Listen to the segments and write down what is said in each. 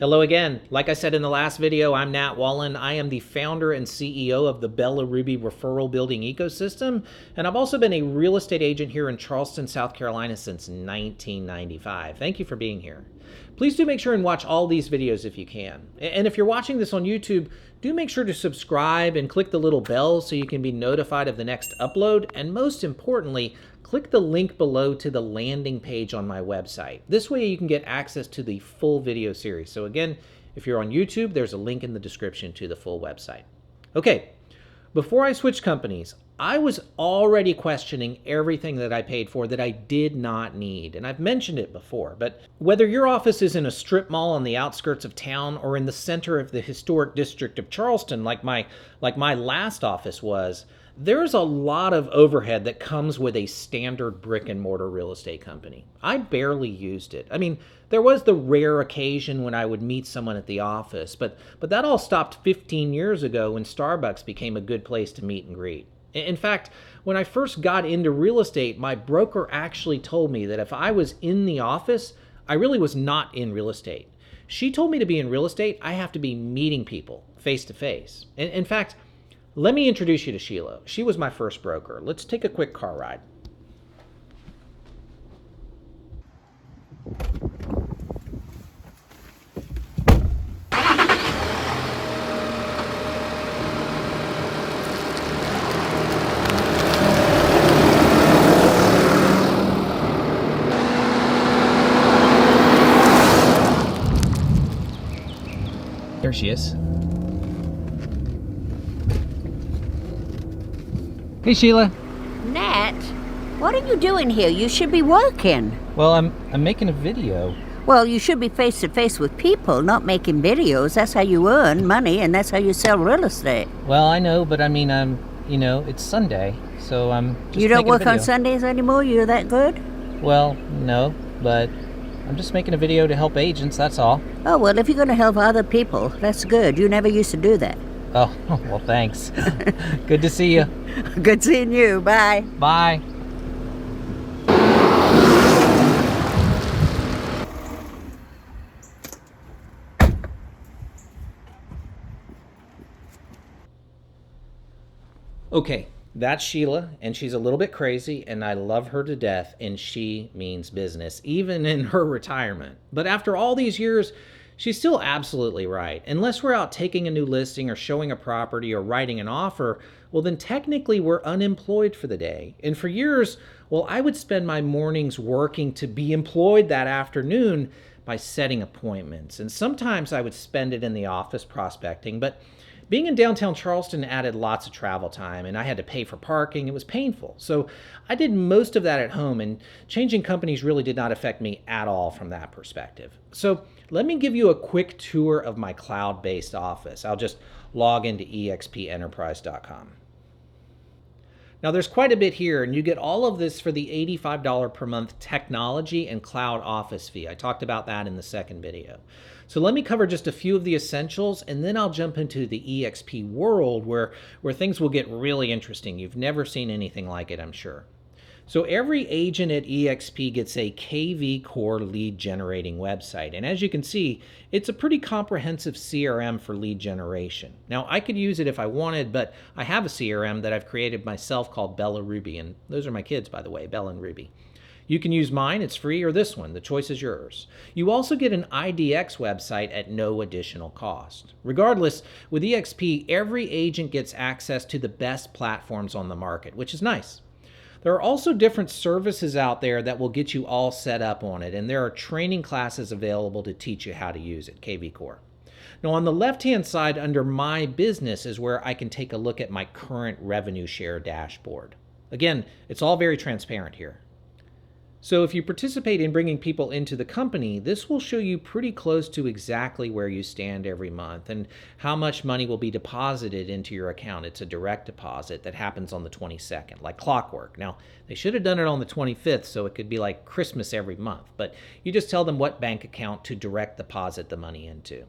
Hello again. Like I said in the last video, I'm Nat Wallen. I am the founder and CEO of the Bella Ruby referral building ecosystem, and I've also been a real estate agent here in Charleston, South Carolina since 1995. Thank you for being here. Please do make sure and watch all these videos if you can. And if you're watching this on YouTube, do make sure to subscribe and click the little bell so you can be notified of the next upload. And most importantly, click the link below to the landing page on my website. This way you can get access to the full video series. So again, if you're on YouTube, there's a link in the description to the full website. Okay, before I switched companies, I was already questioning everything that I paid for that I did not need. And I've mentioned it before, but whether your office is in a strip mall on the outskirts of town or in the center of the historic district of Charleston, like my last office was, there's a lot of overhead that comes with a standard brick and mortar real estate company. I barely used it. I mean, there was the rare occasion when I would meet someone at the office, but that all stopped 15 years ago when Starbucks became a good place to meet and greet. In fact, when I first got into real estate, my broker actually told me that if I was in the office, I really was not in real estate. She told me to be in real estate, I have to be meeting people face to face. In fact, let me introduce you to Sheila. She was my first broker. Let's take a quick car ride. There she is. Hey, Sheila. Nat, what are you doing here? You should be working. Well, I'm making a video. Well, you should be face to face with people, not making videos. That's how you earn money, and that's how you sell real estate. Well, I know, but I mean, it's Sunday, so I'm just You don't making a work on video. Sundays anymore? You're that good? Well, no, but I'm just making a video to help agents, that's all. Oh, well, if you're going to help other people, that's good. You never used to do that. Oh, well, thanks. Good to see you. Good seeing you. Bye. Bye. Okay, that's Sheila, and she's a little bit crazy, and I love her to death, and she means business, even in her retirement. But after all these years, she's still absolutely right. Unless we're out taking a new listing or showing a property or writing an offer, well, then technically we're unemployed for the day. And for years, well, I would spend my mornings working to be employed that afternoon by setting appointments. And sometimes I would spend it in the office prospecting, but being in downtown Charleston added lots of travel time, and I had to pay for parking. It was painful. So I did most of that at home, and changing companies really did not affect me at all from that perspective. So let me give you a quick tour of my cloud-based office. I'll just log into expenterprise.com. Now there's quite a bit here, and you get all of this for the $85 per month technology and cloud office fee. I talked about that in the second video. So let me cover just a few of the essentials, and then I'll jump into the EXP world where things will get really interesting. You've never seen anything like it, I'm sure. So every agent at EXP gets a KV Core lead generating website. And as you can see, it's a pretty comprehensive CRM for lead generation. Now, I could use it if I wanted, but I have a CRM that I've created myself called Bella Ruby. And those are my kids, by the way, Bella and Ruby. You can use mine, it's free, or this one. The choice is yours. You also get an IDX website at no additional cost. Regardless, with EXP, every agent gets access to the best platforms on the market, which is nice. There are also different services out there that will get you all set up on it, and there are training classes available to teach you how to use it, KV Core. Now on the left-hand side under My Business is where I can take a look at my current revenue share dashboard. Again, it's all very transparent here. So if you participate in bringing people into the company, this will show you pretty close to exactly where you stand every month and how much money will be deposited into your account. It's a direct deposit that happens on the 22nd, like clockwork. Now, they should have done it on the 25th, so it could be like Christmas every month, but you just tell them what bank account to direct deposit the money into.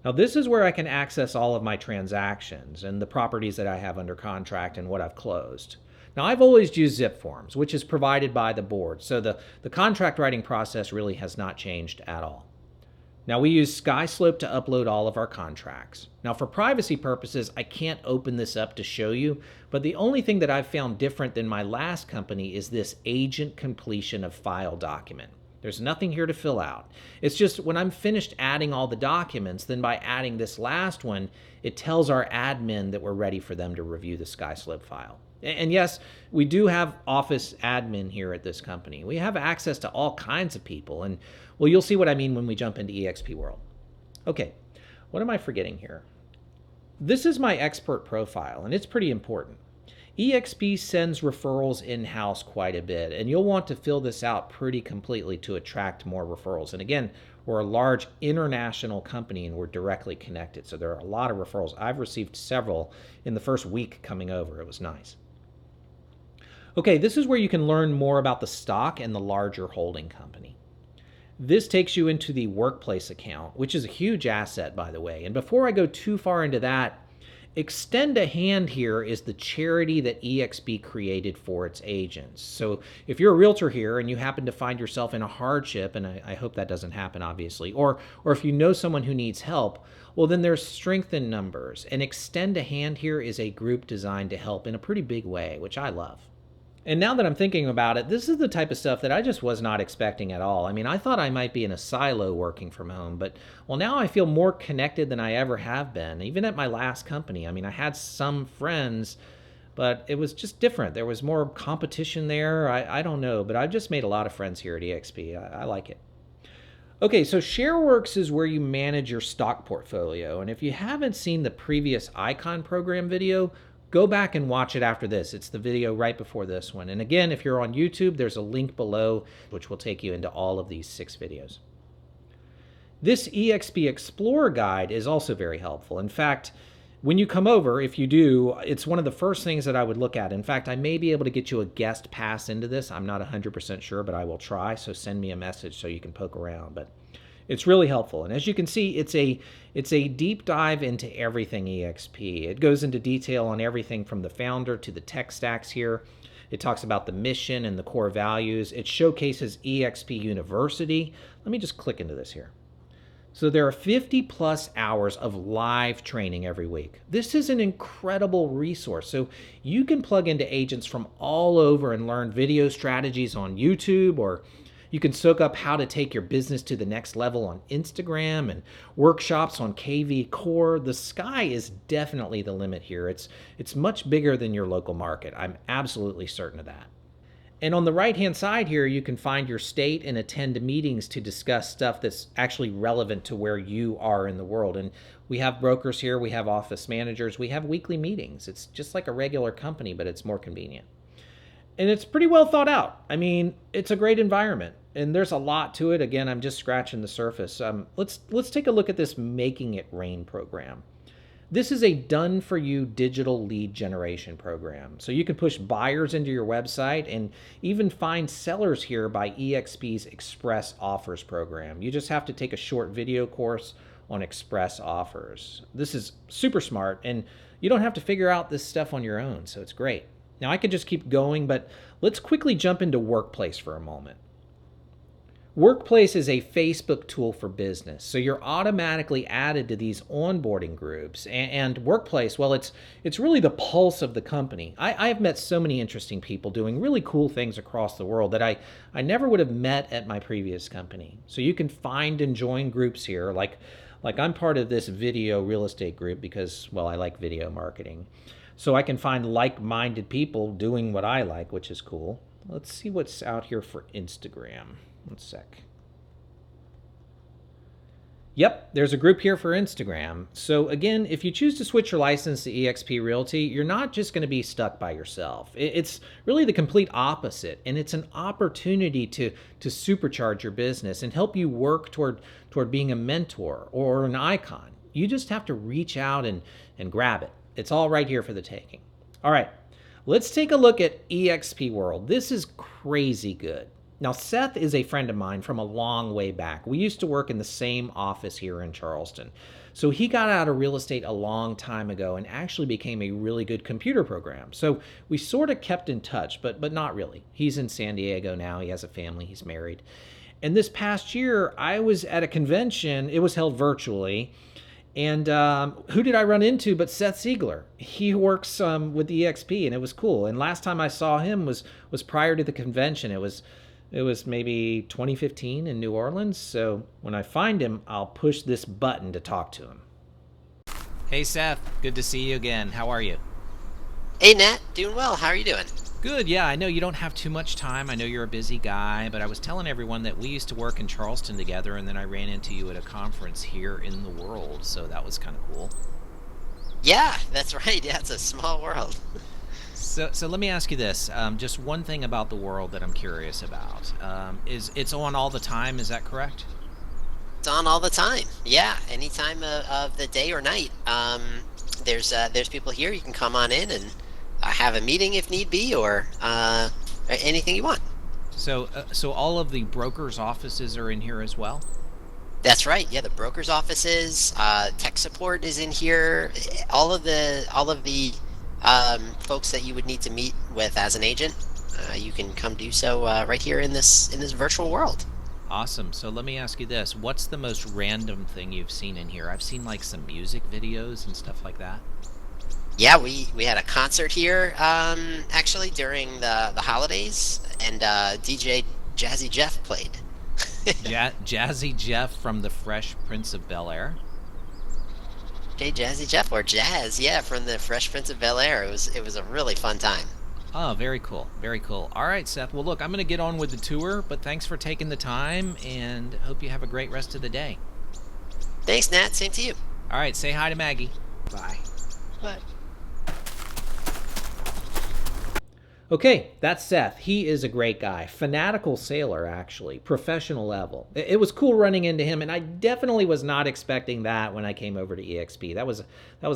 Now, this is where I can access all of my transactions and the properties that I have under contract and what I've closed. Now, I've always used zip forms, which is provided by the board, so the contract writing process really has not changed at all. Now we use SkySlope to upload all of our contracts. Now for privacy purposes, I can't open this up to show you, but the only thing that I've found different than my last company is this agent completion of file document. There's nothing here to fill out. It's just when I'm finished adding all the documents, then by adding this last one, it tells our admin that we're ready for them to review the SkySlope file. And yes, we do have office admin here at this company. We have access to all kinds of people, and well, you'll see what I mean when we jump into EXP World. Okay, what am I forgetting here? This is my expert profile, and it's pretty important. EXP sends referrals in-house quite a bit, and you'll want to fill this out pretty completely to attract more referrals. And again, we're a large international company and we're directly connected, so there are a lot of referrals. I've received several in the first week coming over. It was nice. Okay, this is where you can learn more about the stock and the larger holding company. This takes you into the workplace account, which is a huge asset, by the way. And before I go too far into that, Extend a Hand here is the charity that EXP created for its agents. So if you're a realtor here and you happen to find yourself in a hardship, and I hope that doesn't happen, obviously, or if you know someone who needs help, well, then there's Strength in Numbers. And Extend a Hand here is a group designed to help in a pretty big way, which I love. And now that I'm thinking about it, this is the type of stuff that I just was not expecting at all. I mean, I thought I might be in a silo working from home, but well, now I feel more connected than I ever have been, even at my last company. I mean, I had some friends, but it was just different. There was more competition there. I don't know, but I've just made a lot of friends here at EXP. I like it. Okay, so ShareWorks is where you manage your stock portfolio. And if you haven't seen the previous Icon program video, go back and watch it after this. It's the video right before this one. And again, if you're on YouTube, there's a link below which will take you into all of these 6 videos. This EXP Explorer guide is also very helpful. In fact, when you come over, if you do, it's one of the first things that I would look at. In fact, I may be able to get you a guest pass into this. I'm not 100% sure, but I will try. So send me a message so you can poke around. But it's really helpful. And as you can see, it's a deep dive into everything EXP. It goes into detail on everything from the founder to the tech stacks here. It talks about the mission and the core values. It showcases EXP University. Let me just click into this here. So there are 50 plus hours of live training every week. This is an incredible resource. So you can plug into agents from all over and learn video strategies on YouTube, or you can soak up how to take your business to the next level on Instagram and workshops on KV Core. The sky is definitely the limit here. It's much bigger than your local market. I'm absolutely certain of that. And on the right-hand side here, you can find your state and attend meetings to discuss stuff that's actually relevant to where you are in the world. And we have brokers here, we have office managers, we have weekly meetings. It's just like a regular company, but it's more convenient. And it's pretty well thought out. I mean, it's a great environment, and there's a lot to it. Again, I'm just scratching the surface. Let's take a look at this Making It Rain program. This is a done-for-you digital lead generation program. So you can push buyers into your website and even find sellers here by EXP's Express Offers program. You just have to take a short video course on Express Offers. This is super smart, and you don't have to figure out this stuff on your own, so it's great. Now, I could just keep going, but let's quickly jump into Workplace for a moment. Workplace is a Facebook tool for business, so you're automatically added to these onboarding groups. And Workplace, well, it's really the pulse of the company. I've met so many interesting people doing really cool things across the world that I never would have met at my previous company. So you can find and join groups here, like I'm part of this video real estate group because, well, I like video marketing. So I can find like-minded people doing what I like, which is cool. Let's see what's out here for Instagram. One sec. Yep, there's a group here for Instagram. So again, if you choose to switch your license to EXP Realty, you're not just going to be stuck by yourself. It's really the complete opposite, and it's an opportunity to supercharge your business and help you work toward being a mentor or an icon. You just have to reach out and grab it. It's all right here for the taking. All right, let's take a look at EXP World. This is crazy good. Now, Seth is a friend of mine from a long way back. We used to work in the same office here in Charleston. So he got out of real estate a long time ago and actually became a really good computer program. So we sort of kept in touch, but not really. He's in San Diego now. He has a family. He's married. And this past year, I was at a convention. It was held virtually. And who did I run into but Seth Siegler? He works with EXP, and it was cool. And last time I saw him was prior to the convention. It was maybe 2015 in New Orleans. So when I find him, I'll push this button to talk to him. Hey Seth, good to see you again. How are you? Hey Nat, doing well. How are you doing? Good, yeah. I know you don't have too much time. I know you're a busy guy, but I was telling everyone that we used to work in Charleston together, and then I ran into you at a conference here in the world, so that was kind of cool. Yeah, that's right. Yeah, it's a small world. So let me ask you this. Just one thing about the world that I'm curious about. Is it's on all the time, is that correct? It's on all the time. Yeah, any time of the day or night. There's people here. You can come on in and have a meeting if need be, or anything you want. So all of the brokers' offices are in here as well? That's right. Yeah, the broker's offices, tech support is in here. All of the folks that you would need to meet with as an agent, you can come do so right here in this virtual world. Awesome. So let me ask you this. What's the most random thing you've seen in here? I've seen like some music videos and stuff like that. Yeah, we had a concert here actually during the holidays, and DJ Jazzy Jeff played. Jazzy Jeff from the Fresh Prince of Bel-Air. Jazzy Jeff, or Jazz, yeah, from the Fresh Prince of Bel-Air. It was a really fun time. Oh, very cool. Very cool. All right, Seth. Well, look, I'm going to get on with the tour, but thanks for taking the time, and hope you have a great rest of the day. Thanks, Nat. Same to you. All right, say hi to Maggie. Bye. Bye. Okay, that's Seth. He is a great guy. Fanatical sailor, actually. Professional level. It was cool running into him, and I definitely was not expecting that when I came over to EXP. That was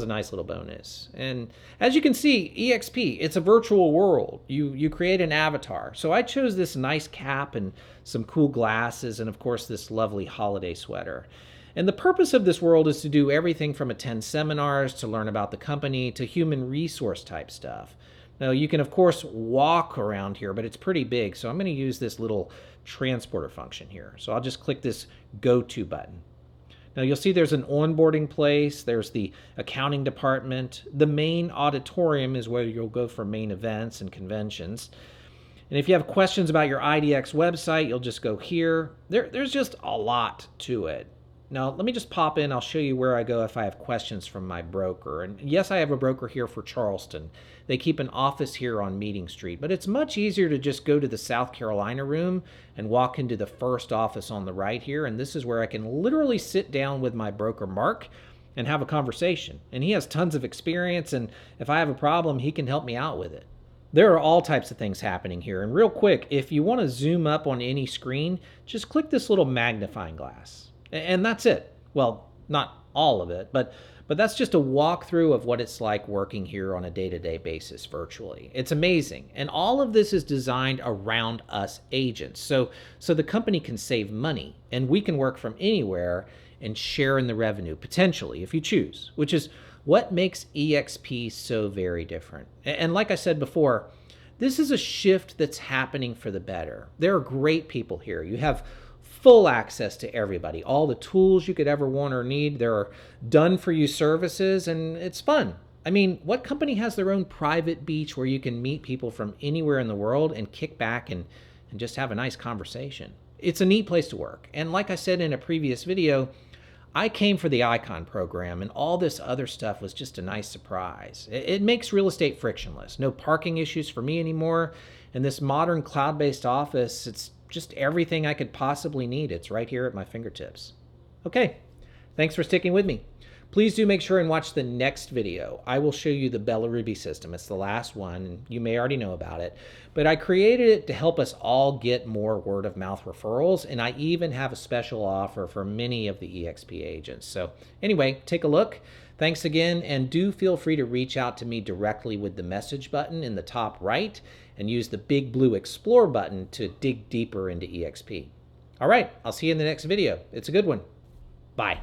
a nice little bonus. And as you can see, EXP, it's a virtual world. You create an avatar. So I chose this nice cap and some cool glasses, and of course this lovely holiday sweater. And the purpose of this world is to do everything from attend seminars, to learn about the company, to human resource type stuff. Now, you can, of course, walk around here, but it's pretty big, so I'm going to use this little transporter function here. So I'll just click this Go To button. Now, you'll see there's an onboarding place, there's the accounting department. The main auditorium is where you'll go for main events and conventions. And if you have questions about your IDX website, you'll just go here. There's just a lot to it. Now, let me just pop in. I'll show you where I go if I have questions from my broker. And yes, I have a broker here for Charleston. They keep an office here on Meeting Street, but it's much easier to just go to the South Carolina room and walk into the first office on the right here. And this is where I can literally sit down with my broker, Mark, and have a conversation. And he has tons of experience, and if I have a problem, he can help me out with it. There are all types of things happening here. And real quick, if you want to zoom up on any screen, just click this little magnifying glass. And that's it. Well, not all of it, but that's just a walkthrough of what it's like working here on a day-to-day basis virtually. It's amazing. And all of this is designed around us agents. So the company can save money, and we can work from anywhere and share in the revenue, potentially, if you choose, which is what makes EXP so very different. And like I said before, this is a shift that's happening for the better. There are great people here. You have full access to everybody. All the tools you could ever want or need. There are done-for-you services, and it's fun. I mean, what company has their own private beach where you can meet people from anywhere in the world and kick back and just have a nice conversation? It's a neat place to work. And like I said in a previous video, I came for the Icon program, and all this other stuff was just a nice surprise. It makes real estate frictionless. No parking issues for me anymore. And this modern cloud-based office, it's just everything I could possibly need. It's right here at my fingertips. Okay, thanks for sticking with me. Please do make sure and watch the next video. I will show you the Bella Ruby system. It's the last one, and you may already know about it. But I created it to help us all get more word-of-mouth referrals, and I even have a special offer for many of the EXP agents. So anyway, take a look. Thanks again, and do feel free to reach out to me directly with the message button in the top right, and use the big blue Explore button to dig deeper into EXP. All right, I'll see you in the next video. It's a good one. Bye.